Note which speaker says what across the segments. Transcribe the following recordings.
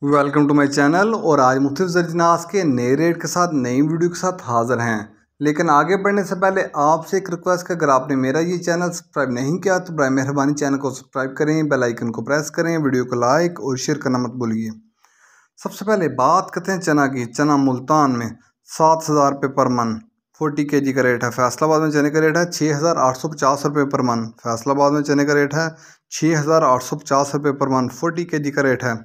Speaker 1: Welcome to my channel. और आज मुख्तलिफ ज़रअजनास के नए रेट के साथ नई वीडियो के साथ हाज़िर हैं। लेकिन आगे बढ़ने से पहले आपसे एक रिक्वेस्ट है, अगर आपने मेरा ये चैनल सब्सक्राइब नहीं किया तो बराए मेहरबानी चैनल को सब्सक्राइब करें, बेल आइकन को प्रेस करें, वीडियो को लाइक और शेयर करना मत भूलिए। सबसे पहले बात करते हैं चना की। चना मुल्तान में 7,000 रुपये पर मन 40 kg का रेट है। फैसलाबाद में चने का रेट है 6,850 रुपये पर मन। फैसलाबाद में चने का रेट है 6,850 रुपये पर मन 40 kg का रेट है।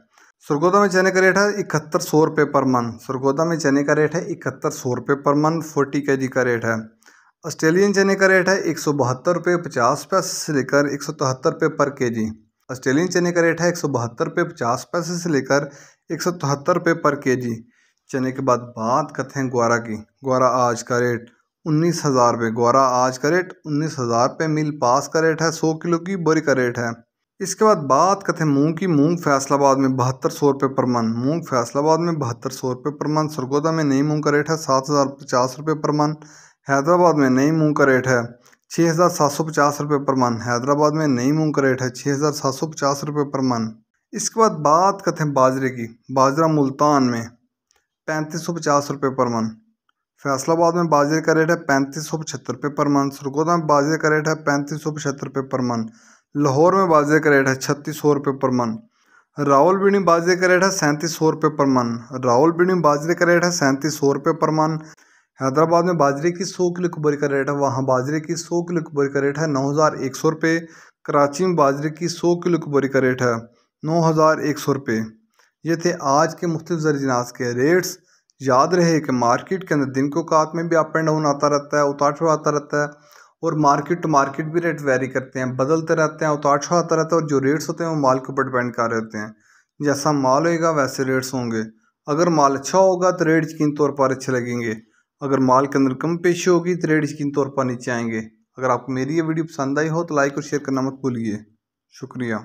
Speaker 1: सरगोदा में चने का रेट है 7100 रुपये पर मन। सरगोदा में चने का रेट है 7100 रुपये पर मन 40 kg का रेट है। ऑस्ट्रेलियन चने का रेट है 172 रुपये 50 पैसे से लेकर 173 रुपये पर केजी। ऑस्ट्रेलियन चने का रेट है 172 रुपये 50 पैसे से लेकर 173 रुपये पर केजी। चने के बाद बात करते हैं ग्वारा की। ग्वारा आज का रेट 19,000 रुपये। ग्वारा आज का रेट 19,000 रुपये मिल पास का रेट है। 100 किलो की बोरी का रेट है। इसके बाद बात करते हैं मूंग की। मूंग फैसलाबाद में 7200 रुपये पर मन। मूंग फैसलाबाद में 7200 रुपये पर मन। सरगोदा में नई मूंग का रेट है 7,050 रुपये पर मन। हैदराबाद में नई मूंग का रेट है 6,750 रुपये पर मन। हैदराबाद में नई मूंग का रेट है 6,750 रुपये पर मन। इसके बाद बात करते हैं बाजरे की। बाजरा मुल्तान में 3550 रुपये पर मन। फैसलाबाद में बाजरे का रेट है 3575 रुपये पर मन। सरगोदा में बाजरे का रेट है 3575 रुपये पर मन। लाहौर में बाजरे का रेट है 3600 रुपये पर मन। रावलपिंडी बाजरे का रेट है 3700 रुपये पर मन। रावलपिंडी बाजरे का रेट है 3700 रुपये पर मन। हैदराबाद में बाजरे की 100 किलो की बोरी का रेट है, वहाँ बाजरे की 100 किलो की बोरी का रेट है 9,100 रुपये। कराची में बाजरे की 100 किलो की बोरी का रेट है 9,100 रुपये। ये थे आज के मुख्तलिफ ज़रअजनास के रेट्स। याद रहे कि मार्केट के अंदर दिन के औकात में भी अप एंड डाउन आता रहता है, उतार चढ़ाव आता रहता है, और मार्केट टू मार्केट भी रेट वेरी करते हैं, बदलते रहते हैं, उतार चढ़ाव आता रहता है। और जो रेट्स होते हैं वो माल के ऊपर डिपेंड कर रहते हैं। जैसा माल होएगा वैसे रेट्स होंगे। अगर माल अच्छा होगा तो रेट यकीन तौर पर अच्छे लगेंगे। अगर माल के अंदर कम पेशी होगी तो रेट यकीन तौर पर नीचे आएंगे। अगर आपको मेरी ये वीडियो पसंद आई हो तो लाइक और शेयर करना मत भूलिए। शुक्रिया।